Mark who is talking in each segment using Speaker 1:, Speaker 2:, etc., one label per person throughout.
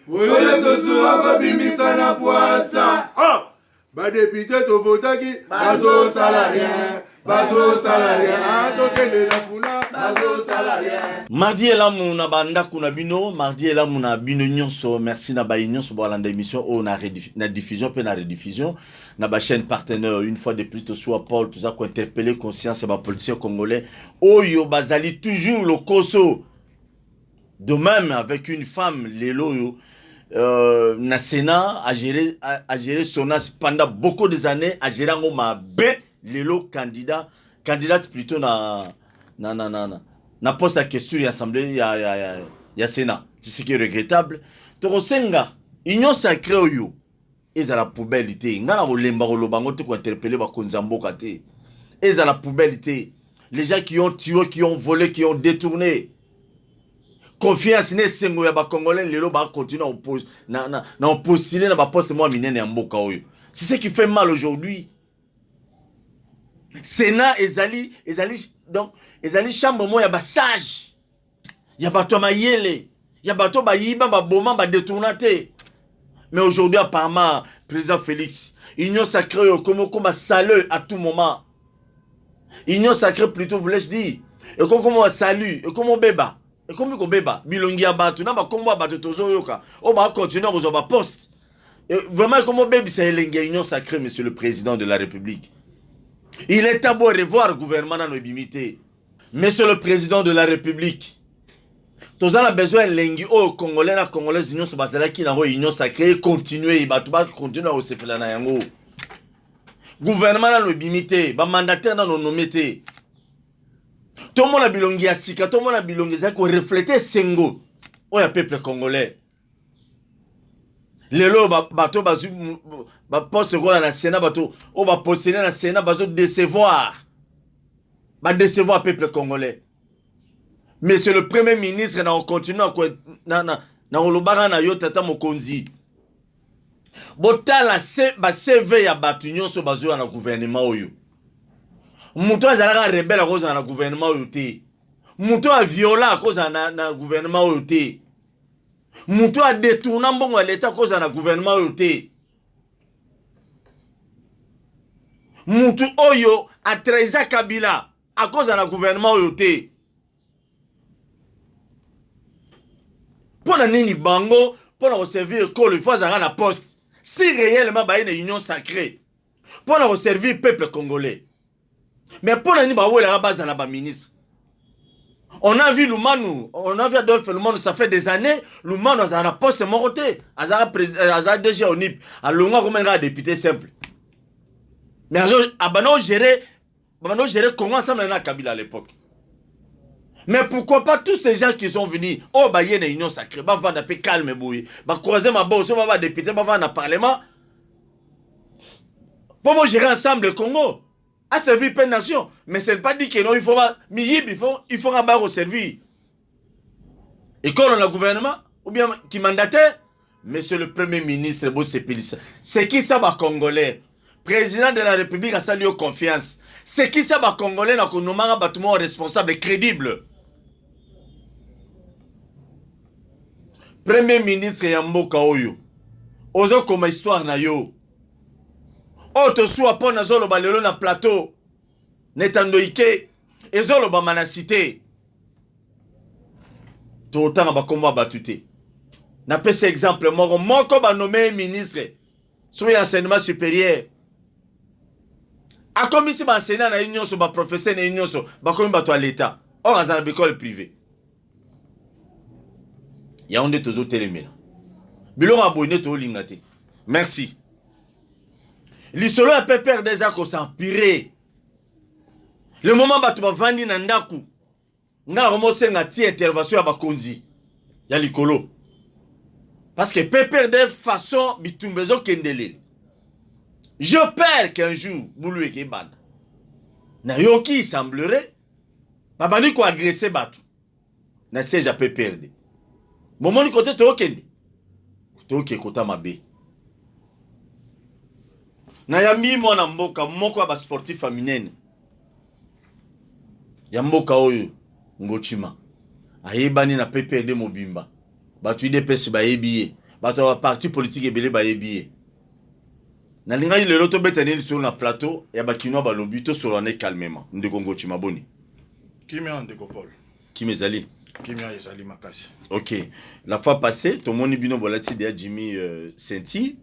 Speaker 1: Wole tosuwa babimisa na poasa. Ba député to votaki bazo salarien. Bazo salarien. Tokele la funa bazo salarien.
Speaker 2: Mardi est là mon abanda kuna bino, mardi est là mon abino nyonso. Merci na ba nyonso pour la émission on a diffusion pe na rediffusion na ba chaîne partenaire une fois de plus to soit Paul tout ça ko interpeller conscience ba politicien congolais oyo bazali toujours le koso. De même avec une femme lelo yo na Sénat a géré son as pendant beaucoup des années a géré ngo mabe lelo candidate plutôt na poste à question de l'Assemblée, il y a Sénat. C'est ce qui est regrettable. Torosenga, union sacrée oyo, ils à la poubelle ité. Ngana olemba olobango te ko interpeller ba konzambo kate. Ils à la poubelle ité. Les gens qui ont tué, qui ont volé, qui ont détourné. Confiance ne sengo ya ba congolais lelo ba continuer na postuler na ba poste moi minene ya mboka oyo. C'est ce qui fait mal aujourd'hui. Sénat ezali donc ezali chambre mo ya ba sage ya bato mayele ya bato ba yiba ba boma ba détournaté. Mais aujourd'hui apparemment président Félix union sacrée comme salut à tout moment. Union sacrée plutôt voulais-je dire et comme salut et comme beba et comme ko beba bilongi ya bato na ba kombo bato tozo yoka on va continuer aux ba poste. Vraiment comme beba c'est union sacrée monsieur le président de la République. Il est à beau revoir le gouvernement dans nos limités. Monsieur le président de la République, tous en a besoin lengi au Congolais na Congolais union sobazala qui na union sacrée continuer batuba continuer au sepela na yango. Gouvernement dans nos limités, ba mandataire dans nos nommés. Tout le monde a bilongi ya sika, tout le monde a bilongi za ko refléter sengo o ya peuple congolais. Lelo bato bazu ba poste ko na Sénat bato o ba poster na Sénat bazo décevoir peuple congolais. Mais c'est le premier ministre na continue na olobara na yo tata mokonzi. Botala ba CV ya bato nyonso bazo na gouvernement oyo. Muto azalaka rebelle cause na gouvernement oyo te. Muto a viola cause na gouvernement oyo te. Muto a détourné mbongo à l'état cause na gouvernement oyo te. Mutu oyo a traisa Kabila à cause de la gouvernement oyo te. Pour la nini bango, pour la servir école, il faut avoir la poste. Si réellement il y a une union sacrée, pour la servir peuple congolais. Mais pour la nini baou la base à la ministre. On a vu Lumanu, on a vu Adolphe Lumanu, ça fait des années, Lumanu a un poste moroté, a déjà au NIP, a longa comme un député simple. Mais Abano gérer Congo ensemble avec Kabila à l'époque. Mais pourquoi pas tous ces gens qui sont venus, oh bah y a une union sacrée, bah va d'appeler calme bouille, bah croiser ma bosse, bah va député, bah va dans le parlement. Pour gérer ensemble le Congo. A servi plein de nations. Mais ce n'est pas dit que non, il faut rabattre au service. Et quand on a le gouvernement, ou bien qui mandatait, monsieur le premier ministre, c'est qui ça va Congolais? Président de la République a salué confiance. C'est qui ça va Congolais n'a qu'on nomme un bâtiment responsable et crédible? Premier ministre Yamboka Oyo. Ozo comme histoire na yo. Oto soit pour nazolo balelo na plateau. Netandoike. Ezolo ba manacité. Tout autant ba komba batute. Na pese exemple moko ba nommé ministre. Sur l'enseignement supérieur. A comme si ba enseignant na union so ba professeur na union so ba comme ba to à l'état. Or à une école privée. Ya onde tozo telemena. Biloko abonné to lingate. Merci. L'isolo a peu perdre des accords s'empirer. Le moment batu ba vandi na ndaku. Nga remoncer ngati intervention ya bakonzi. Ya likolo. Parce que peut perdre façon bitumbezo kendele. Je perds qu'un jour boulou et kebana. Na yoki semblerait babani ko agresser batu. Na siège a peu perdre. Moment ni côté to kende. To ke kota mabe. Na yambi mwana mboka moko ba sportif féminine. Ya mboka oyo ngochima. Ayebani na PPRD mobimba. bato UDPS bayebi bato ba parti politique ebele bayebi na linga ile loto betani sur na plateau ya bakino balobi to solane calmement ndeko Ngoti Maboni
Speaker 1: Kimia ndeko Paul
Speaker 2: Kimezali
Speaker 1: Kimia ezali makasi.
Speaker 2: OK, la fois passée to moni bino bolati de Jimmy Senti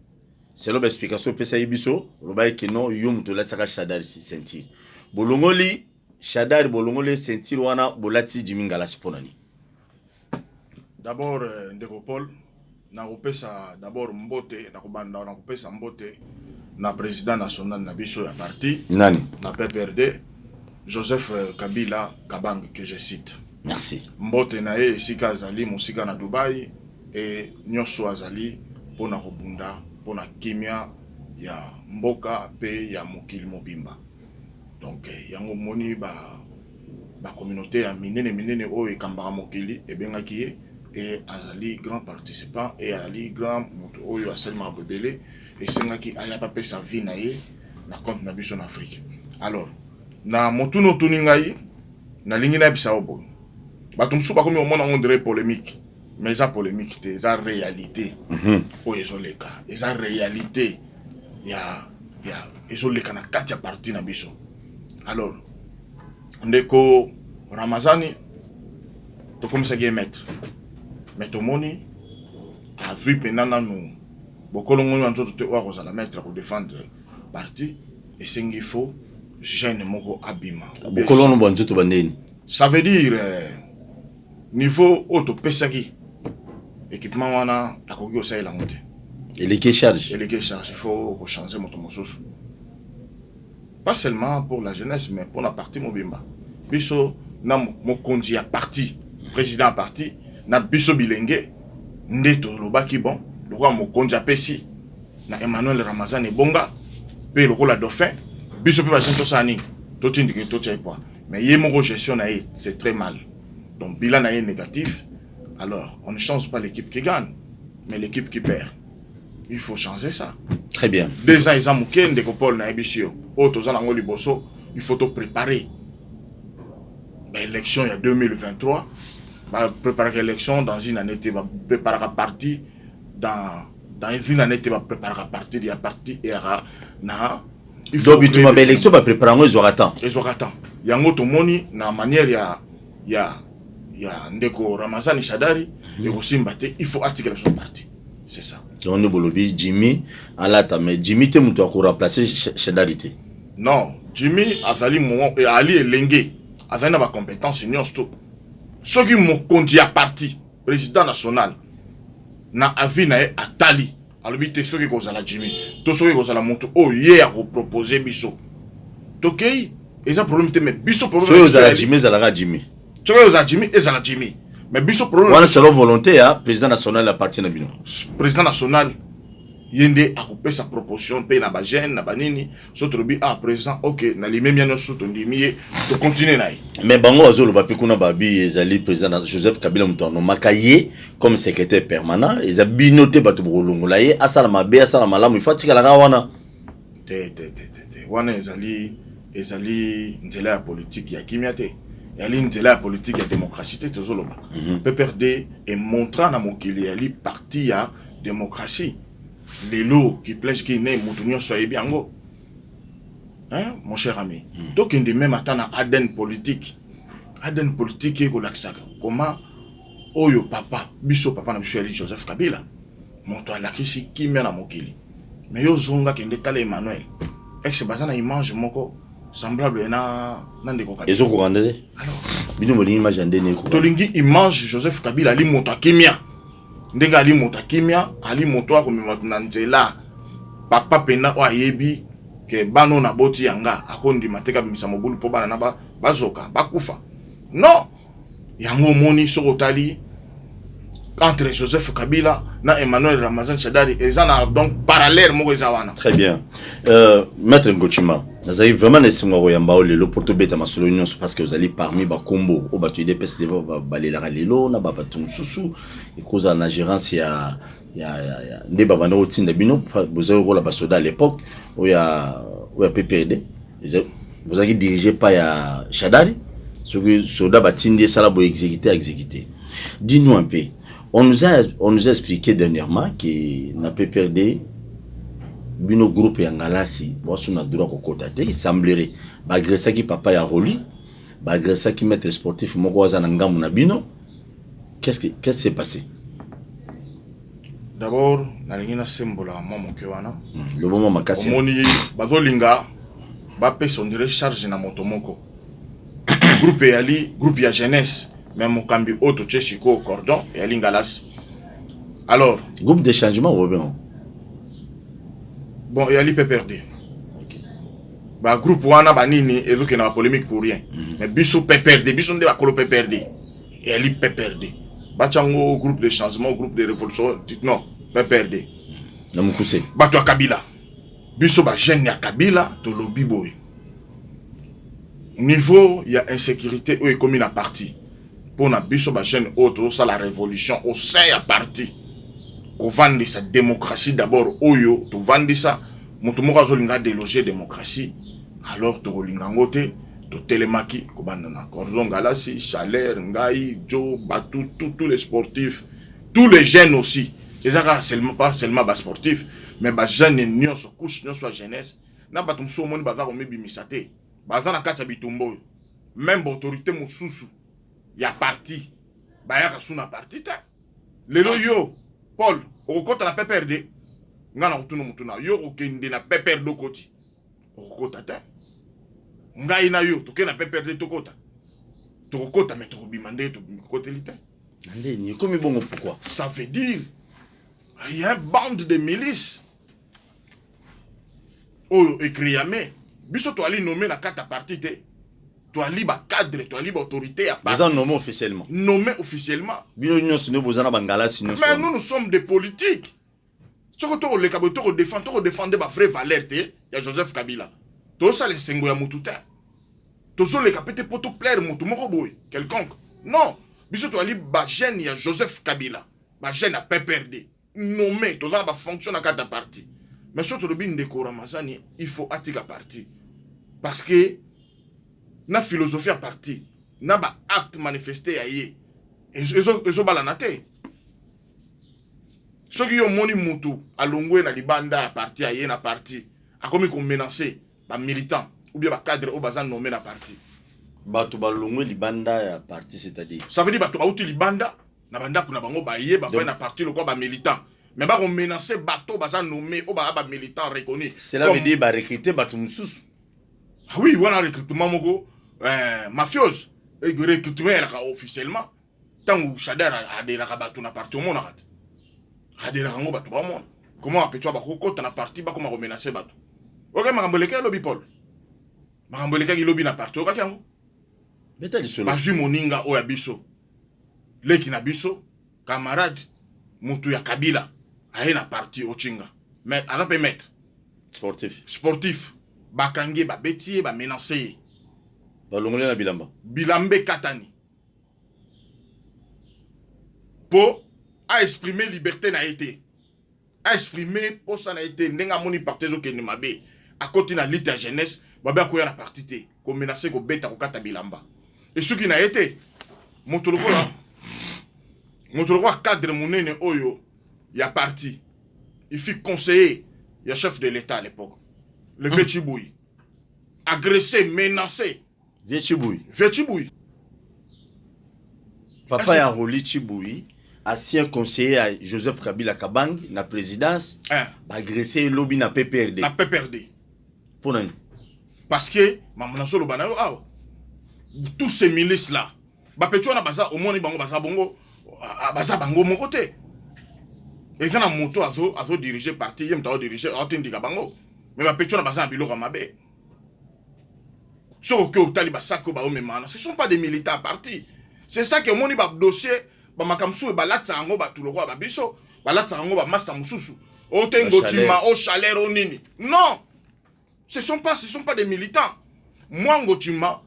Speaker 2: c'est l'explication pesa yibiso roba ke no yum to la saka Shadari Senti bolongoli Shadari bolongoli Senti wana bolati Jimmy Ngala siponani.
Speaker 1: D'abord ndeko Paul na kopesa d'abord mbote na kobanda na kopesa mbote na président national na biso ya parti
Speaker 2: nani
Speaker 1: na PPRD Joseph Kabila Kabang que je cite.
Speaker 2: Merci.
Speaker 1: Mbote na ye esika azali musika na Dubai et nyonso azali pona kobunda pona kimia ya mboka pe ya mokili mobimba. Donc yango moni ba communauté ya minene oyo ekambaka mokili ebengaki ye et azali grand participant et azali grand moto oyo asali mabebele esengaki aya pa pesa vie na ye na compte na biso na Afrique. Alors na motuno tuni ngai na lingi na bisa obo bato msu ba komi omona on dirait polémique mais ça polémique te ça réalité oyo ezoleka eza réalité ya ezoleka na kati ya parti na biso. Alors ndeko Ramazani to komisa ge maître mais to moni a vu penana nous bokolo ngoni nzoto te wa kozala maître ko défendre parti et sengi fo jeune moko abima
Speaker 2: bokolo no bonzoto bandeni.
Speaker 1: Ça veut dire niveau auto pesaki équipement wana akoki osaila ngote
Speaker 2: et les charge
Speaker 1: il faut changer moto mosusu pas seulement pour la jeunesse mais pour la partie mobimba biso na mokonzi ya parti président parti na biso bilenge ndeto lobaki bon lokwa mokonzi apesi na Emmanuel Ramazani bonga pe lokola dauphin biso pe ba jento sani to tindike to tchai quoi mais yé mon gestion na c'est très mal donc bilan na négatif. Alors on ne change pas l'équipe qui gagne mais l'équipe qui perd. Il faut changer ça.
Speaker 2: Très bien.
Speaker 1: 2 ans ils ont mouké ndeko Paul na ebisio auto za nango liboso il faut te préparer. L'élection il y a 2023 va préparer l'élection dans une année tu va préparer la partie dans une année tu va préparer la partie de la partie era na
Speaker 2: il faut donc tu m'as élection va préparer ngo ezoratan
Speaker 1: yango to moni na manière ya ndeko Ramazani Shadari et aussi Mbate il faut articuler son parti, c'est ça.
Speaker 2: On ne bolobi Jimmy alata mais Jimmy te muto ko remplacer Shadari te.
Speaker 1: Non, Jimmy azali mo et Ali elenge azali na ba compétence nyonso so ki mo konti ya parti président national na avi na atali alobi te so ki kozala Jimmy to so ki kozala moto o ye a proposer biso tokei eza problème te mais biso problème
Speaker 2: so Jimmy zalaka Jimmy
Speaker 1: so Jimmy ezala Jimmy mais biso problème
Speaker 2: wana selon volonté ya président national la parti na bino
Speaker 1: président national yende akopé sa proposition pe na ba jeune na banini so trobi président OK na limemia no so to ndimiye to continuer naï
Speaker 2: mais bango azolo ba pikuna babi ezali président Joseph Kabila Mutono makaye comme secrétaire permanent ezabi noté bato bolongola ye asala mabe asala malamu ifatika la wana
Speaker 1: te wana ezali nzela ya politique ya kimia te yali nzela ya politique ya démocratie te tozoloba PPRD et montrant na mokili yali parti ya démocratie les lots qui plaisent qui n'est moutonio soyez bien go hein mon cher ami donc il même attendre Aden politique et relaxaga comment oyo papa biso papa na biso Joseph Kabila moto alakisi kimia na mokili mais yo zonga kende tala Emmanuel ex bazana image moko semblable na ndeko Kabila
Speaker 2: ezo ko rendre alors bino moli image ndene ko
Speaker 1: tolingi image Joseph Kabila ali moto kimia ndenga ali moto kimia ali moto akomema na nzela papa pena o ayebi ke bano na boti yanga akondi mateka bimisa mobulu po bana na bazoka bakufa non yango moni sokotali entre Joseph Kabila na Emmanuel Ramazani Shadari ezana donc parallèle moko ezawana.
Speaker 2: Très bien. Maître Ngochima, vous avez vraiment laissé moi yamba lelo pour te beta masolo nyonso parce que vous allez parmi ba combo au batu des pes levo ba balela lelo na ba batum susu et cause na gérance ya ne baba no tinda bino vous avez rôle basoda à l'époque où ya PPRD vous avez dirigé pas ya Shadari ce que soda batindi sala bo exécuter. Dis-nous un peu On nous a expliqué dernièrement que na PPRD bino groupe ya ngalasi boso na droit ko kotate il semblerait bagresa ki papa ya Roli bagresa ki maître sportif moko waza na ngamu na bino. Qu'est-ce qui s'est passé?
Speaker 3: D'abord nalingi na sembola mwa moke wana
Speaker 2: le moment makasi
Speaker 3: omoni bazolinga bape sondire charge na moto moko groupe yali groupe ya jeunesse mais mokambi auto tchesiko cordon yali ngalas. Alors
Speaker 2: groupe de changement ou bien
Speaker 3: bon yali PPRD ba groupe wana banini ezoke na polémique pour rien mais biso PPRD biso nde bakolo PPRD yali PPRD bachango groupe de changement groupe de révolution non PPRD
Speaker 2: na mukuse
Speaker 3: bato ya Kabila biso ba jeune ya Kabila to lobby boy niveau il y a insécurité ou comme na parti pour na biso ba jeune autre ça la révolution au sein ya parti ko vendre sa démocratie d'abord oyo to vendre ça moto moko azolinga déloger démocratie alors to linga ngote to telemaki ko banda na cordon galasi chaleur ngai jo batu tous les sportifs tous les jeunes aussi et ça pas seulement bas sportifs mais bas jeunes nion so couche nion so jeunesse na batum so moni baza ko mebimisate baza na kati ya bitumbo même autorité mususu ya parti bayaka suna parti ta lelo yo Paul okota na PPRD ngana kutuna mutuna yo okende na PPRD koti okota ta ngai na yo toke na PPRD tokota mais tokobimande to kotelita
Speaker 2: ndeni comme bongo pourquoi
Speaker 3: ça veut dire il y a une bande de milices oh écriamé biso to ali nommé na kata parti te to ali ba cadre to ali ba autorité à parti
Speaker 2: vous en nommé officiellement
Speaker 3: bino
Speaker 2: nyonso ne bozana bangala sino
Speaker 3: mais nous sommes des politiques surtout les kaboto défendre ba vraie valeur te ya Joseph Kabila to ça les sengo ya mututa to so les kapete poto plaire mutu moko boy quelconque non biso to ali ba jeune ya Joseph Kabila ba jeune à PPRD nommé to dans ba fonction na kata parti mais surtout le bin de Koramazani il faut atika parti parce que na philosophie à parti na ba acte manifesté aye ezo balanate ce qui yo moni mutu alongwe na libanda à parti aye na parti a komi ko menacer ba militant ou bien ba cadre au bazan nommé na parti
Speaker 2: bato balongwe libanda ya parti c'est-à-dire
Speaker 3: ça veut dire bato bauti libanda na banda kuna bango ba ye ba fa na parti le quoi ba militant mais ba ko menacer bato bazan nommé au ba militant reconnu
Speaker 2: cela veut dire ba recruter bato mususu
Speaker 3: ah oui wana recrutement moko mafieuse et recrutement officiellement tant Shader a des rabatou na parti au monde a des rango bato ba monde comment appelle-tu ba ko na parti ba comment menacer bato ok makamboleka lobby Paul makamboleka ki lobby na parti ok yango
Speaker 2: beta lisolo
Speaker 3: bazui moninga oya biso leki na biso camarade mutu ya Kabila aye na parti ochinga mais aga pe mettre sportif bakange ba betier ba menacer
Speaker 2: balongole na bilamba
Speaker 3: bilambe katani pour a exprimer liberté na été a exprimer pour ça na été ndenga moni parti zo kene mabe a côté na lite ya jeunesse babe akoya na parti te ko menacer ko beta ko kata bilamba et ce qui na été motoloko cadre monene oyo ya parti il fut conseiller ya chef de l'état à l'époque le Vetchiboui agressé menacé Vetchiboui
Speaker 2: papa ya Roli Chiboui ancien conseiller à Joseph Kabila Kabang na présidence agressé lobby na PPRD
Speaker 3: pour nani parce que maman solo bana tous ces milices là ba petu na baza au moni bango baza bongo baza bango mon côté et ça na moto azo diriger parti yem ta diriger atindika bango mais ba petu na baza biloko mabe so que otali ba sako ba o memana ce sont pas des militants à parti c'est ça que moni ba dossier ba makamsu ba latsa ngo ba tuloko ba biso ba latsa ngo ba master mususu o tengo tima o chaleur o nini non ce sont pas des militants moi ngotima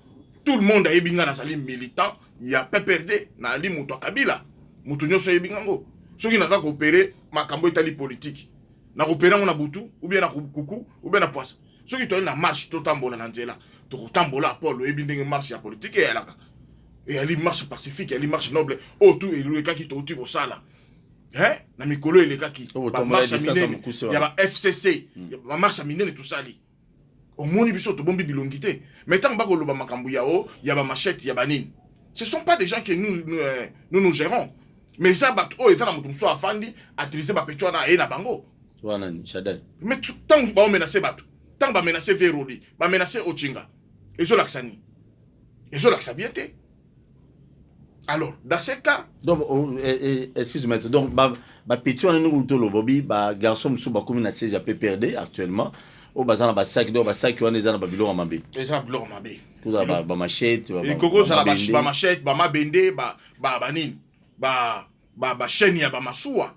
Speaker 3: tout le monde a ebinga na sali militant il y a PPRD na ali muto Kabila muto nyoso ebinga ngo soki na ka coopérer makambo itali politique na coopérer na butu ou bien na kuku ou bien na poisse soki to na marche to tambola na nzela to tambola Paul ebindenge marche ya politique et alaka et elle marche pacifique, elle marche noble. Oh, tout est le cas qui t'ont dit au sala. Hein? Na mikolo le cas qui. Ba marche minene. Il y a ba FCC. Il y a ba marche minene tout ça li. Au moni biso to bombi bilongité. Mais tant ba ko loba makambu ya o, il y a ba machette, il y a ba nine. Ce sont pas des gens que nous gérons. Mais ça bat oh, et ça na mutum so afandi, atiliser ba petwa na e na bango.
Speaker 2: Wana Shadari.
Speaker 3: Mais tant ba menacer batu. Tant ba menacer Veroli, ba menacer Ochinga. Et zo laksani. Et zo laksabienté. Alors, dans ce cas...
Speaker 2: Donc, excuse-moi, donc, petit on a nous le Bobby, garçon sous comme na siège à PPRD actuellement, au bazar na sac do sac on est dans Babylone Mambé.
Speaker 3: Déjà Babylone Mambé.
Speaker 2: Tout ça ba machette,
Speaker 3: et koko ça ba machette, ba mabende, ba banin, ba chaîne ya ba masuwa.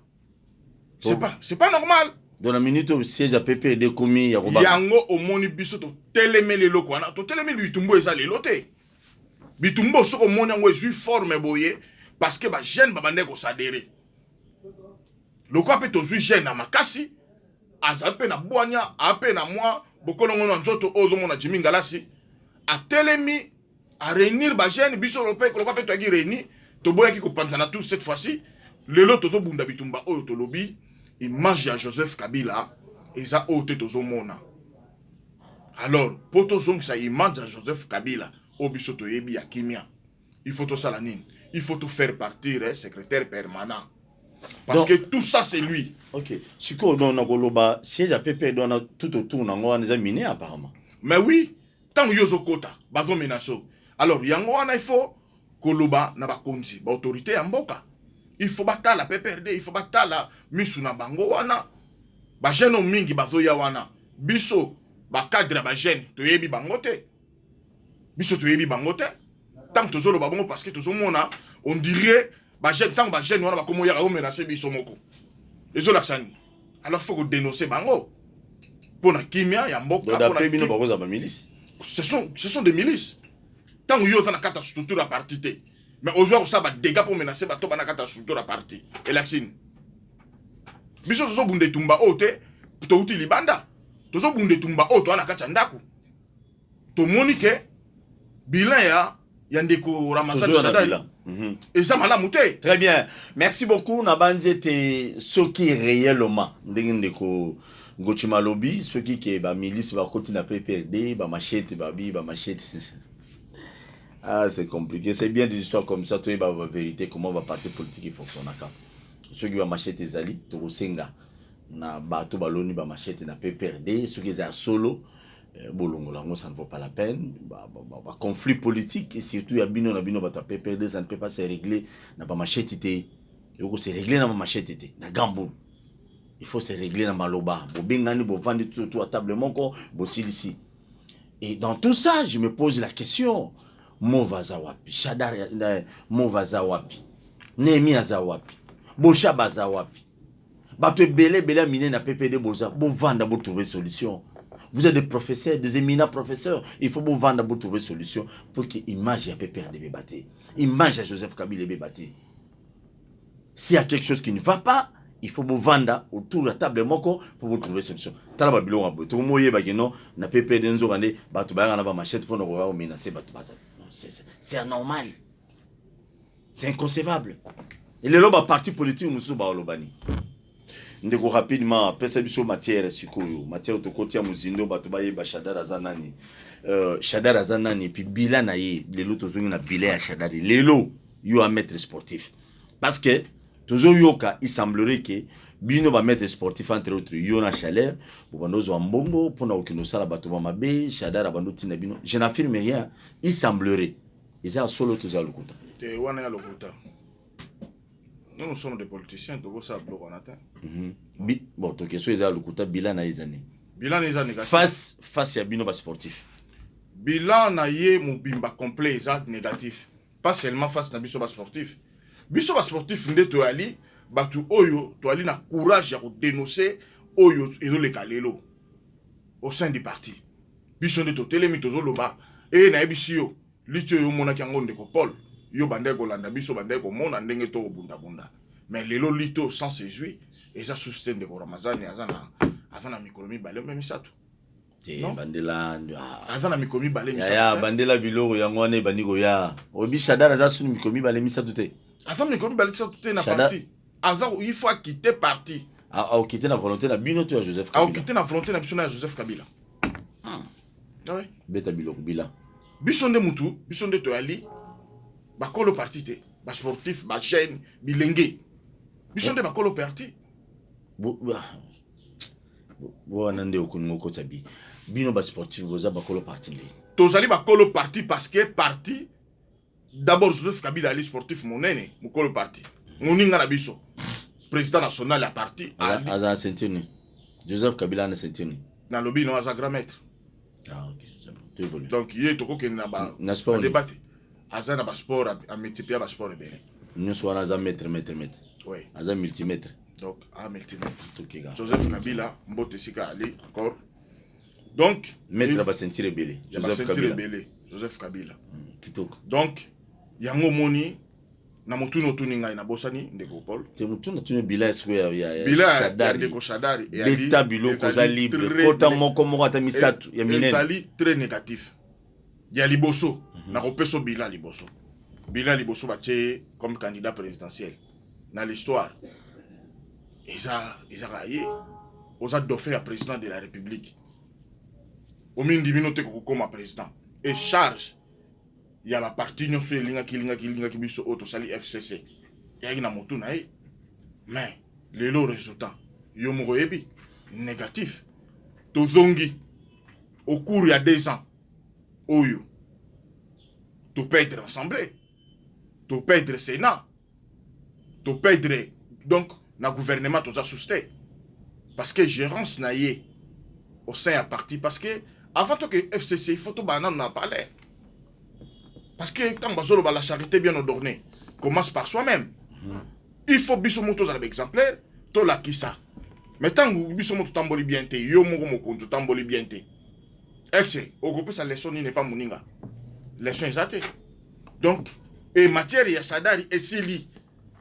Speaker 3: C'est pas normal.
Speaker 2: Dans la minute au siège à PPRD commis ya roba.
Speaker 3: Yango au moni biso to teleme le loko na, to teleme lui tumbo eza le loté. Bitumbo soko moni yango ezui forme boye parce que ba jeune ba bande ko sadere. Loko ape to zui jeune na makasi, azape na boanya, ape na moi, bokolongo na nzoto ozo mona Jimmy Ngalasi, a telemi a réunir ba jeune biso lope ko ape to agi réunir, to boya ki ko panzana tout cette fois-ci, lelo to bunda bitumba oyo to lobi, image ya Joseph Kabila eza ote to zo mona. Alors, pour to zong sa image ya Joseph Kabila, Obisoto yebi ya kimia. Il faut tout ça la nine. Il faut tout faire partir, secrétaire permanent. Parce donc, que tout ça c'est lui.
Speaker 2: Ok. Si on a goloba siège à PP on a tout autour on a déjà miné apparemment.
Speaker 3: Mais oui, tant yozo kota, bazo menaso. Alors yango wana il faut koloba na ba konzi, ba autorité ya mboka. Il faut batala PPRD, il faut batala misu na bango wana. Ba jeune mingi bazo ya wana. Biso ba cadre ba jeune to yebi bangote. Biso to yebi bangote tant que tozolo babongo parce que tozomona on dirait ba jeune tant ba jeune wana ba komo ya menacer biso moko ezola sani alors faut que dénoncer bango pona kimia ya mboka
Speaker 2: pona bino bakoza ba milice
Speaker 3: ce sont des milices tant yo za na kata structure à parti té mais aujourd'hui ça ba dégâts pour menacer ba to ba na kata structure à parti élection biso tozo bunde tumba ote to uti libanda tozo bunde tumba oto ana kata ndaku to monique bilan ya Yandeko Ramazan Shadari. Et ça m'a mouté.
Speaker 2: Très bien. Merci beaucoup. Nabanzi était ce qui réellement ndeko Gochima lobby, ce qui est ba milice ba côté na PPRD, ba machette ba machette. Ah, c'est compliqué. C'est bien des histoires comme ça, toi ba vérité comment va parti politique fonctionne ka. Ceux qui ba machette ezali to senga na bato baloni ba machette na PPRD, ceux qui est solo bolongolango ça ne vaut pas la peine conflit politique et surtout ya bino na bino bato PPRD ça ne peut pas se régler na ba machetteité yoko se régler na ba machette été na gambo il faut se régler na maloba bo bengani bo vendre tout à table moko bo silisi et dans tout ça je me pose la question Mova zawapi Shadari Mova zawapi Nehemi zawapi Boshaba zawapi bato belé miné na PPRD boza bo vendre bo trouver solution. Vous êtes des professeurs, des éminents professeurs. Il faut vous vendre pour trouver une solution pour que l'image de PPRD be bâtie. L'image de Joseph Kabila be bâtie. S'il y a quelque chose qui ne va pas, il faut vous vendre autour de la table moko pour vous trouver une solution. Tala biloko abo. To moye ba geno na PPRD nzorande bato ba na ba machette pour no menacer bato baza. C'est anormal. C'est inconcevable. Et le loba parti politique musu ba olobani. Ndeko rapidement pesa biso matière sikoyo matière to kotia muzindo bato baye ba Shadari azanani Shadari azanani puis bilan na ye lelo tozongi na bilan ya Shadari lelo yo a maître sportif parce que tozo yoka il semblerait que bino ba maître sportif entre autres yo na Chaleur bobandozo wa mbongo pona okino sala bato ba mabe Shadari abando tina bino je n'affirme rien il semblerait eza solo tozo lokuta
Speaker 3: te wana ya lokuta. Nous sommes des politiciens, donc ça bloque en atteint.
Speaker 2: Bon, donc question est à l'okuta bilan na izani.
Speaker 3: Bilan na izani.
Speaker 2: Face à bino ba sportif.
Speaker 3: Bilan na ye mobimba complet exact négatif. Pas seulement face na biso ba sportif. Biso ba sportif nde to ali batu oyo to ali na courage ya ko dénoncer oyo ezo le kalelo au sein du parti. Biso nde to telemi to loba e na ebisio litio yo mona kyango ndeko Paul. Yo bande ko landa biso bande ko mona ndenge to bunda mais lelo lito sans séjour et ça soutient de Ramazani azana mikolomi balé même ça tout
Speaker 2: bandela
Speaker 3: azana mikomi balé
Speaker 2: ya bandela biloko yango wana bandiko ya obi Shadar aza sunu mikomi balé misatu te
Speaker 3: azana mikomi balé misatu te na parti aza il faut quitter parti
Speaker 2: a quitter la volonté na bino to Joseph Kabila
Speaker 3: a quitter la volonté na biso na Joseph Kabila oui
Speaker 2: beta biloko bila
Speaker 3: biso nde mutu biso nde to ali bakolo parti te ba sportif ba chaîne bilenge biso nde bakolo parti
Speaker 2: bo nande okuningo ko tabi bino ba sportif boza bakolo parti ndi
Speaker 3: tozali bakolo parti parce que parti d'abord Joseph Kabila ali sportif monene mukolo parti moninga na biso président national ya parti
Speaker 2: aza ceinture Joseph Kabila na ceinture
Speaker 3: na lobby no aza grand maître
Speaker 2: ok c'est bon tu évolues
Speaker 3: donc yé toko ke na ba débat aza na ba sport a multiplier ba sport ebele
Speaker 2: nyonso wana aza maître
Speaker 3: oui
Speaker 2: aza multimètre
Speaker 3: donc a multimètre Joseph Kabila mbote sika ali encore donc
Speaker 2: maître ba ceinture ebele
Speaker 3: Joseph Kabila
Speaker 2: kitoko
Speaker 3: donc yango moni na mutuna otuni ngai na bosani ndeko Paul
Speaker 2: te mutuna tuni bila esko ya
Speaker 3: Shadari ndeko Shadari
Speaker 2: et ali beta biloko za libre kota moko ata misatu ya minene
Speaker 3: ezali très négatif ya liboso na kopeso bila liboso batie comme candidat présidentiel na l'histoire eza raillé oza dauphin ya président de la République omindi minote kokoma président et charge ya ba parti nyonso elingaki biso auto sali FCC yaki na motu na ye mais lelo résultat yo moko yebi négatif tozongi au cours ya 2 ans oyo to perdre assemblée to perdre Sénat to perdre donc na gouvernement toza sousté parce que gérance na ye au sein ya parti parce que avant que FCC il faut to banana na parler. Parce que quand la charité bien ordonnée commence par soi-même. Il faut bisomoto za exemplaire to la kisa. Mais tant que bisomoto tamboli bien te yo moko mokonto tamboli bien te. Exe au groupe sa leçon n'est pas moninga. Leçon exacte. Donc et matière ya Shadari et Sili.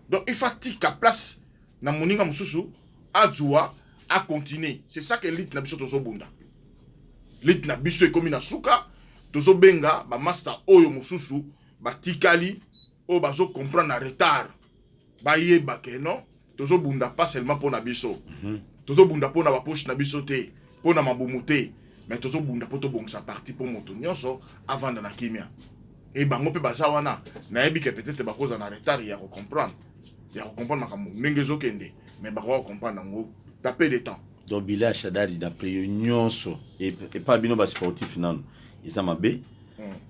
Speaker 3: Donc il faut tika place na moninga mususu adjoa à continuer. C'est ça que l'it na biso tozo bunda. L'it na biso comme na suka tozo benga ba master oyo mususu ba tikali o bazo comprendre na retard ba yeba ke non tozo bunda pas seulement pour na biso tozo bunda pour na ba poche na biso te pour na mabumu te mais tozo bunda pour to bongsa parti pour moto nyonso avant na kimia et bango pe baza wana na yebi ke peut-être ba cause na retard ya comprendre makambo ndenge zo kende mais ba ko comprendre ngo taper de temps
Speaker 2: donc bila Shadari d'après nyonso et pas bino ba sportif non isa mabe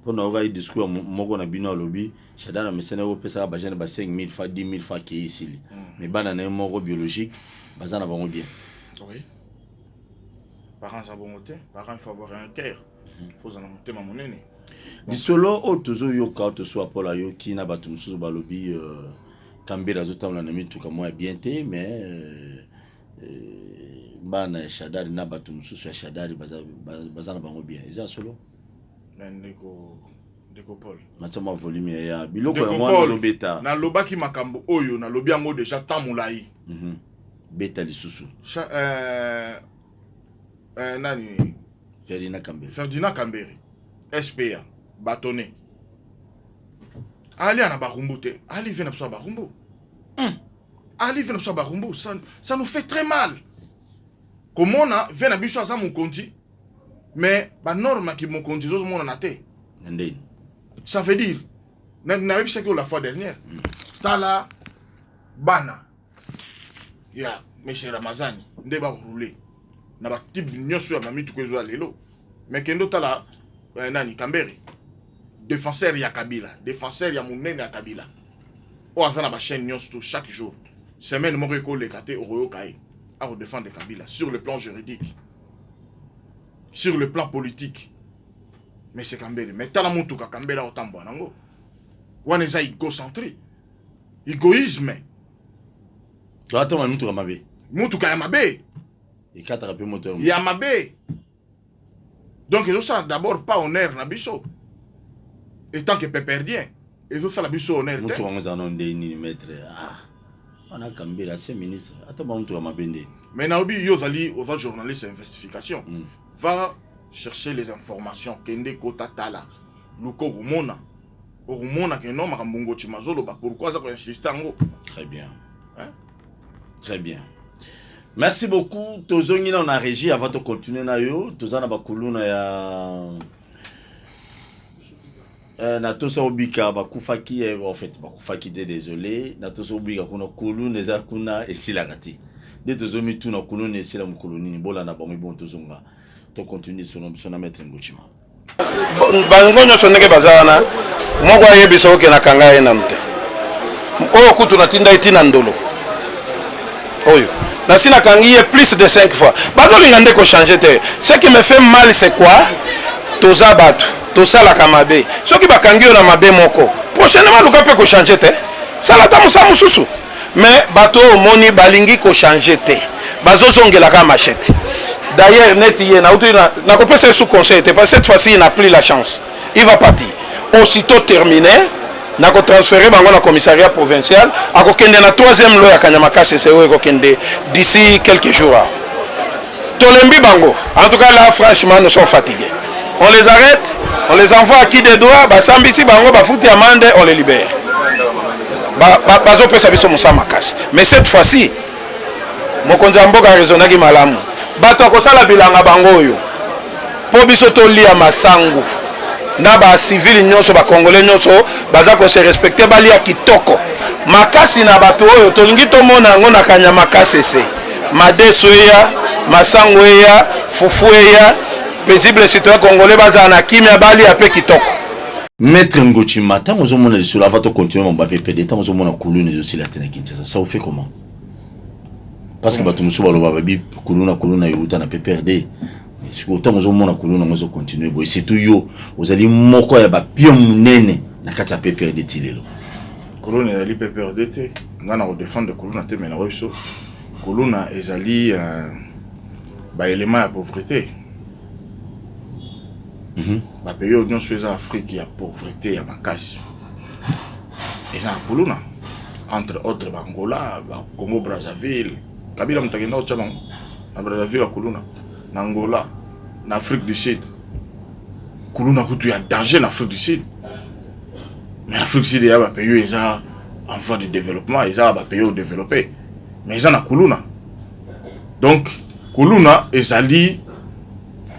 Speaker 2: pour na oga discours moko na bino lobby Shadari mesena o pesa ba jeune ba 5000 fois 10000 fois ke ici mais bana na moko biologique bazana bango bien
Speaker 3: oui parents ça bon côté parents il faut avoir un cœur faut en monter ma monene
Speaker 2: di solo o tozo yo ka to so apola yo ki na batu mususu ba lobby kambira zo tamla na mitu ka moi bien te mais bana Shadari na batu mususu ya Shadari bazana bango bien eza solo
Speaker 3: ndeko Paul
Speaker 2: matama volume ya biloko ya mwana lobeta
Speaker 3: na lobaki makambo oyo na lobi yango déjà tamulai
Speaker 2: beta lisusu
Speaker 3: nani Ferdinand Kambere SPA bâtonné ali ana barumbu te ali vient na barumbu ali vient na barumbu ça nous fait très mal comme on a vient na biso aza mon konti mais ba norme qui mon konti zo mona na te
Speaker 2: ndeni
Speaker 3: ça veut dire na même ce que la fois dernière tala bana ya monsieur Ramazani nde ba rouler na ba type nyonso ya mamitu ko zo lelo mais kendo tala nani Kambere défenseur ya Kabila défenseur ya munene ya Kabila o azana ba chaîne nyonso chaque jour semaine mo ko le kate o kai à défendre Kabila sur le plan juridique sur le plan politique mais c'est Kambere mais tala mutu ka Kambela otambo nango wana za égocentré égoïsme
Speaker 2: tu attends mutu ka mabe
Speaker 3: mutu ka mabe
Speaker 2: et quatre rapé moteur
Speaker 3: ya mabe donc ils ont d'abord pas honneur na biso et tant que péperdien ils ont ça la biso honneur
Speaker 2: mutu wango za non ndeni maître on a Kambela c'est ministre attends mutu ka mabe ndeni
Speaker 3: mais na obi yo zali aux journalistes investigations va chercher les informations kende kota tala luko rumona rumona que non makambungo chimazolo ba pourquoi ça insister ngo.
Speaker 2: Très bien. Hein? Très bien. Merci beaucoup. Tozongi na na régie avant de continuer na yo. Tozana bakuluna ya Natosa Obika bakufaki en fait bakufaki désolé. Natosa Obika kuna kuluna eza kuna esilagati. De tozomi tuna kuluna esila mukuluni ni bola na bamu bon tozonga. To continuer son maître Ngochima.
Speaker 4: Bango nyonso ndenge bazana moko ayebisa oke na kanga ye na mte. Oyo kutu na tinda itina ndolo. Oyo. Na sina kangi plus de 5 fois. Bazo linga ndeko changer te. Ce qui me fait mal c'est quoi? Toza batu, toza la kamabe. Soki bakangi na mabe moko. Prochainement luka pe ko changer te. Sala ta musa mususu. Mais bato moni balingi ko changer te. Bazo zongela ka machette. D'ailleurs net hier na ko pesa sous conseil parce que cette fois-ci il n'a plus la chance. Il va partir. Aussitôt terminé, na ko transférer bango na commissariat provincial, ako kende na 3e loi ya Kanyamakasi c'est ko kende d'ici quelques jours. Tolembi bango. En tout cas là franchement nous sommes fatigués. On les arrête, on les envoie à qui des doigts, ba sambisi bango ba futi amende, on les libère. Bazo pesa biso musa makasi. Mais cette fois-ci mokonzi mboka raisonnaki malamu. Bato akosala bilanga bango oyo. Po biso to lia masangu. Na ba civil nyonso ba congolais nyonso baza ko se respecter bali ya kitoko makasi na bato oyo tolingi to mona ngo na Kanyamakasi se madeso ya masango ya fufu ya paisible citoyen congolais baza na kimia bali ya pe kitoko.
Speaker 2: Maître Ngochima tango zo mona lisolo avant de continuer mon PPD tango zo mona kuluna aussi la tena Kinshasa ça vous fait comment? Parce que bato muso baloba babi kuluna yuta na PPRD. Si autant nous avons continué, nous continuer. C'est tout yo. Vous allez moko ya ba pion munene na kati ya PPRD tilelo.
Speaker 3: Kolona ezali PPRD te. Nga na défendre kolona te mena weso. Kolona ezali ba élément ya pauvreté. Ba pays union sueza Afrique ya pauvreté ya makasi. Eza kolona entre autres Angola, Congo Brazzaville, Kabila mtakenda ochama na Brazzaville kolona, na Angola, na Afrique du Sud. Kuluna kutu ya danger en Afrique du Sud. Mais Afrique du Sud il y a des pays en voie de développement, il y a des pays développés. Mais il y a Kuluna. Donc Kuluna ezali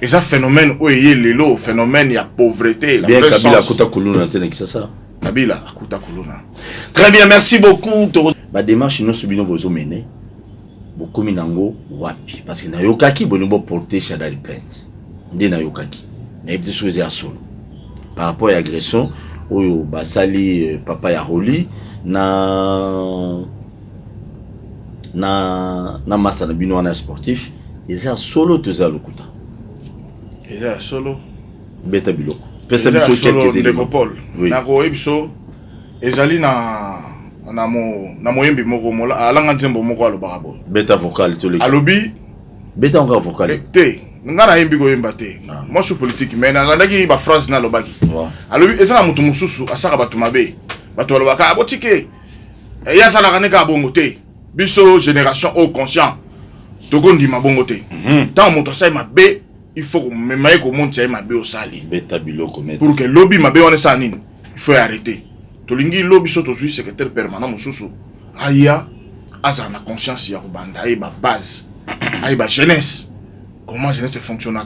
Speaker 3: un phénomène où il y a le phénomène il y a pauvreté, la
Speaker 2: bien Kabila akuta Kuluna tena kisasa.
Speaker 3: Kabila akuta Kuluna.
Speaker 2: Très bien, merci beaucoup. Ma démarche nous subino bozo mené. Beaucoup minango wapi parce que na yokaki bonimbo porter chada de plainte. Ndé na yokaki. Na yebti souze ya solo. Par rapport à l'agression oyo basali papa ya Roli na masa na bino wana sportif eza solo teza lokuta.
Speaker 3: Eza solo
Speaker 2: beta biloko. Pesa biso quelques éléments.
Speaker 3: Oui. Na ko ebiso ezali na moyembi moko mola alanga nzembo moko aloba bo.
Speaker 2: Beta vocal to le.
Speaker 3: Alobi
Speaker 2: beta nga vocal.
Speaker 3: Te nga na yembi ko yemba te. Moi je suis politique mais na ndaki ba phrase na lobaki. Alobi eza na mutu mususu asaka batu mabe. Batu alobaka abotike. Ya sala kaneka bongo te. Biso génération au conscient. Tokondi mabongo te. Tant mutu asai mabe il faut que même ko monte mabe au sali. Beta biloko mettre. Pour que lobby mabe on sa nini. Il faut arrêter. Tolingi lobby so to suis secrétaire permanent mususu. Aya aza na conscience ya kubanda ba base. Ba jeunesse. Comment jeunesse fonctionne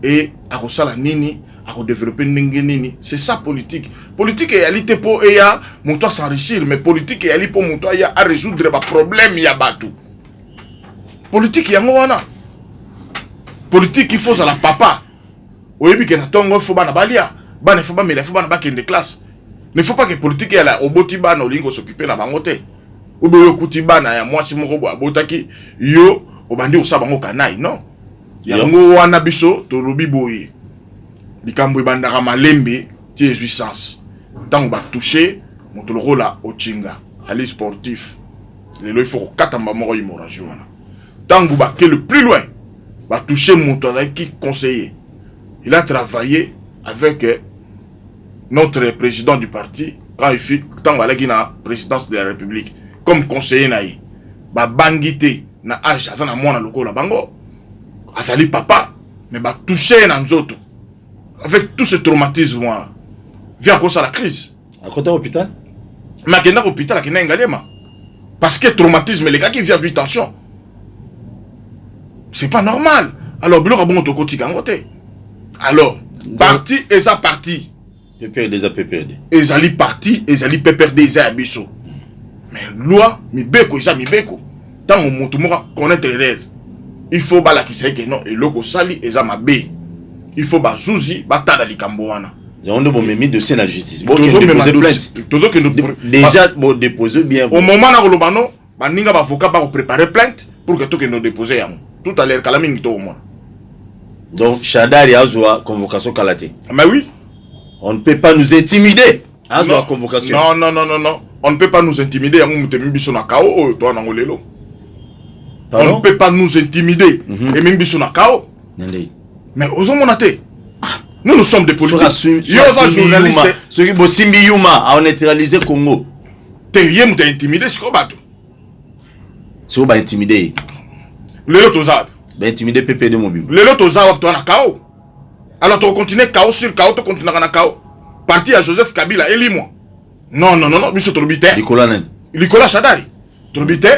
Speaker 3: et à kosala nini, à développer nini, c'est ça politique. Politique estalité pour ya monto s'enrichir mais politique est ali pour monto ya à résoudre ba problème ya batu. Politique ya ngwana. Politique il faut ça la papa. Oyebi ke na tongo faut bana balia. Bana faut ba mela faut bana ba kende classe. Ne faut pas que politique ya la oboti bana olingo s'occuper na bango te. Obo yo kuti bana ya mwasi moko bo abotaki yo obandi osaba ngo kanai non. Yango wana biso to lobi boye. Likambo ibandaka malembe ti jouissance. Tant ba toucher motoloko la ochinga ali sportif. Lelo il faut katamba moko imoraji wana. Tant ba ke le plus loin ba toucher moto qui conseiller. Il a travaillé avec notre président du parti quand il fut tant balaki na présidence de la République comme conseiller naï. Ba bangité na âge azana mwana lokola bango. Azali papa mais va toucher dans autres. Avec tout ce traumatisme, vient à cause de la crise.
Speaker 2: À côté de l'hôpital?
Speaker 3: Mais à l'hôpital, à Ngalema. Parce que traumatisme, les gars qui vivent avec tension. C'est pas normal. Alors, Bilo Rabon de côté Gangote. Alors, parti et ça parti.
Speaker 2: PPRD, ça PPRD.
Speaker 3: Ezali parti, ezali PPRD, ezali abisso. Mais loi, mi beko, ezali mi beko. Tant on monte, on va connaître les règles. Il faut bala qui sait que non, et loko sali, ezali ma bé. Il faut bazouzi, batada li kamboana.
Speaker 2: On doit mettre de scène à la justice.
Speaker 3: Bon,
Speaker 2: déposer plainte. Déjà, bon, déposer bien.
Speaker 3: Au moment où le bano, baninga avocat va préparer plainte pour que tout que nous déposer. Tout à l'heure, calamine tout au moins.
Speaker 2: Donc, Chadari a zoa convocation Kalate.
Speaker 3: Mais oui.
Speaker 2: On ne peut pas nous intimider. A zoa convocation.
Speaker 3: Non. On ne peut pas nous intimider. On ne peut pas nous intimider. Et même bisona kao. Mais osons mon athée. Nous sommes des politiques. Yo va journaliste.
Speaker 2: Ceux qui bossent Simbi Yuma a neutralisé Congo.
Speaker 3: T'es intimidé sur quoi bateau?
Speaker 2: C'est où va intimider?
Speaker 3: Le lot aux arbres.
Speaker 2: Ben intimider PPD mobile.
Speaker 3: Le lot aux arbres, tu as un chaos. Alors tu continues chaos sur chaos, tu continues à chaos. Parti à Joseph Kabila, élis-moi. Non, biso Trobité. Nicolas Chadari. Trobité.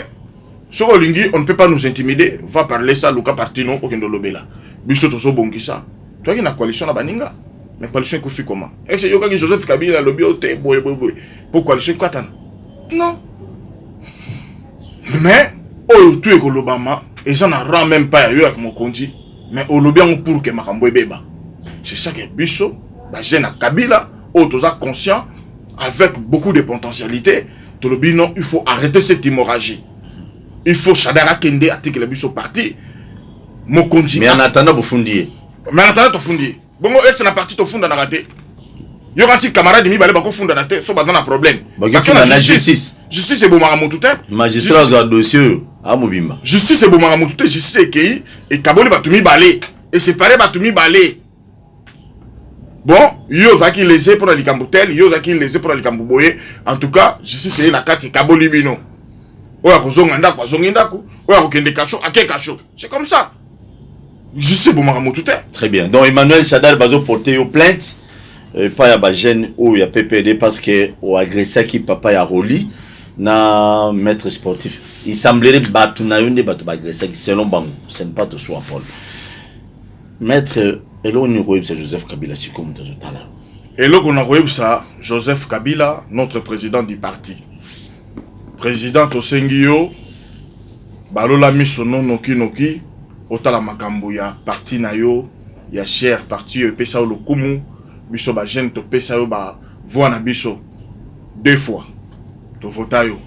Speaker 3: Sur Olingi, on ne peut pas nous intimider. Va parler ça, Luka Partino, aucun de l'obéla. Biso Toso Bonkisa. Toi qui as une coalition à Baninga. Mais coalition est comment? Est-ce que Yoka Joseph Kabila, lobby au thé, boy. Pour coalition quoi t'en? Non. Mais, tu es l'Obama. Et ça n'en rend même pas avec mon conti. Mais au lobby pour que Makambo beba. C'est ça que Bisso, jeune à Kabila, autosa conscient, avec beaucoup de potentialité. Tout le non, il faut arrêter cette hémorragie. Il faut Chadara Kende article le Bisso parti. Mon conti.
Speaker 2: Mais en attendant, vous fundiez.
Speaker 3: Mais en attendant, tu fundiez. Bon, est-ce que la partie tu fundes dans la raté? Il y a un petit camarade de mi balé bako funda na té, so bazana problème.
Speaker 2: Parce que la justice.
Speaker 3: Justice c'est bon maramouté.
Speaker 2: Magistrat doit dossier à Mobimba.
Speaker 3: Justice c'est bon maramouté, justice est qui et kaboli batumi balé et séparé batumi balé. Bon, yo zaki lésé pour la likambutel, yo zaki lésé pour la likambuboye. En tout cas, justice c'est na kati kaboli bino. Oya kozonga ndako, kozonga ndako, oya kokende kacho, ake kacho. C'est comme ça. Justice c'est bon maramouté.
Speaker 2: Très bien. Donc Emmanuel Chadal bazo porter aux plaintes. Pas ya ba jeune ou ya PPD parce que au agressé qui papa ya Roli na maître sportif. Il semblerait batu na yonde batu ba agressé qui selon bango, ce n'est pas de soi Paul. Maître Elo Niro c'est Joseph Kabila si comme dans tout à l'heure.
Speaker 3: Elo Niro ça Joseph Kabila, notre président du parti. Président Osengio balola misono noki otala makambo ya parti na yo ya cher parti pesa o lokumu. Biso ba jeune to pesa yo ba voix na biso 2 fois to vota yo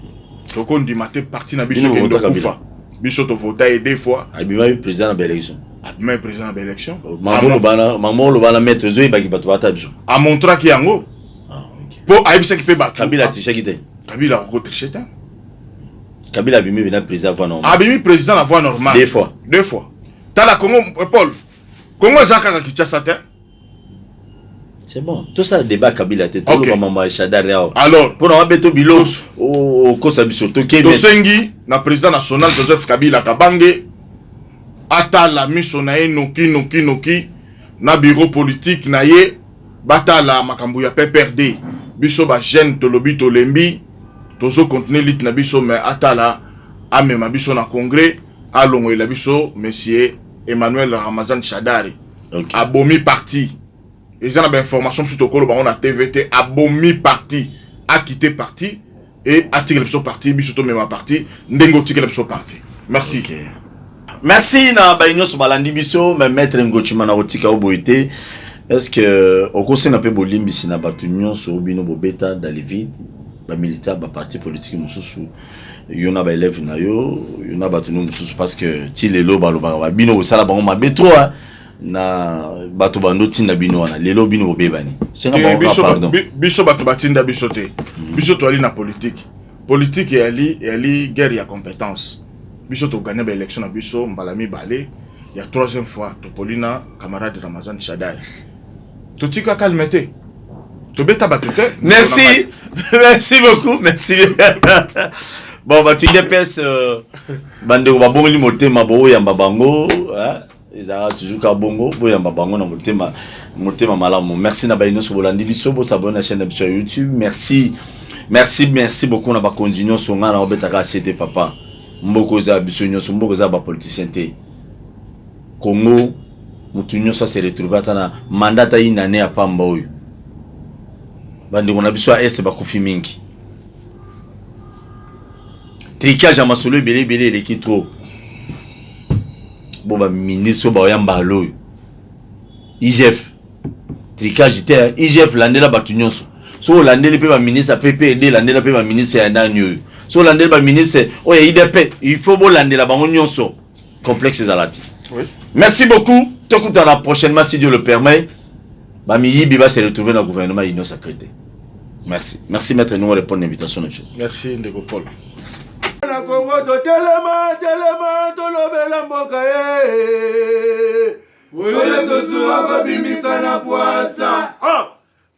Speaker 3: to kon di maté parti na biso ke ndo kufa biso to vota 2 fois
Speaker 2: abima président na élection
Speaker 3: abima président na élection
Speaker 2: maman lo bana mettre zo ibaki bato bata biso
Speaker 3: a montra ki yango po aibisa ki pe ba
Speaker 2: Kabila triché ki te
Speaker 3: Kabila ko triché te
Speaker 2: Kabila abimi bina président voix normale
Speaker 3: abimi président la voix normale
Speaker 2: 2 fois
Speaker 3: tala Congo Paul Congo zaka ki tsa te.
Speaker 2: C'est bon. Tout ça débat Kabila te tout le maman Chadari.
Speaker 3: Alors
Speaker 2: pour on beto bilo au kosa biso to
Speaker 3: Sengi na président national Joseph Kabila Kabange atala miso na noki na bureau politique na ye batala makambu ya PPRD biso ba jeune to lobi to lembi tozo continuer lit na biso mais atala amema biso na congrès alongo la biso monsieur Emmanuel Ramazan Chadari abomi parti. Ils ont l'information sur le on a TVT abomi parti a quitté parti et a tiré le parti bisoto même parti ndengo tiré le parti. Merci.
Speaker 2: Okay. Merci na baigno so balandi biso mais maître Ngochima na otika oboité. Est-ce que au conseil na pe bolimbi sina batunyo so bino bobeta dalivid ba militaire ba parti politique mususu yona ba élève na yo yona batunyo mususu parce que ti lelo ba bino sala bango ma betro na bato bando tinda bino wana lelo bino bebani c'est un pardon
Speaker 3: biso bato batinda biso te biso to ali na politique et ali guerre ya compétence biso to gagner ba élection na biso mbalami balé ya 3e fois to Polina camarade Ramazan Chadari to tika calmete to beta bato te.
Speaker 2: Merci beaucoup merci. Bon bah tu dépêches bande ba bongoli motema bo ya mbabango hein. ezala toujours ka bongo boyamba bango na motema malamu. Merci na baino so bolandi biso bo s'abonner à chaîne sur YouTube. Merci beaucoup na ba continuer so nga na obetaka c'était papa. Mboko za biso nyonso mboko za ba politicien te. Congo mutu nyonso se retrouver atana mandata inane ya pamba oyo. Bandi ngona biso a est ba kufi mingi. Tricage à masolo belé les qui trop. Bon ba ministre ba yamba lo. IGF. Tricage te IGF landela batu nyonso. So landela pe ba ministre PPD landela pe ba ministre ya ndanyo. So landela ba ministre o ya IDP, il faut bo landela bango nyonso. Complexe zalati.
Speaker 3: Oui.
Speaker 2: Merci beaucoup. Tokutana prochainement si Dieu le permet. Ba Miyibi va se retrouver dans le gouvernement Union Sacrée. Merci. Merci maître nous répondre à l'invitation monsieur.
Speaker 3: Merci Ndeko Paul.
Speaker 2: Merci.
Speaker 1: Na Congo to telema to lobela mboka Ole to suwa ko bimisa na poasa.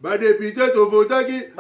Speaker 1: Ba député to votaki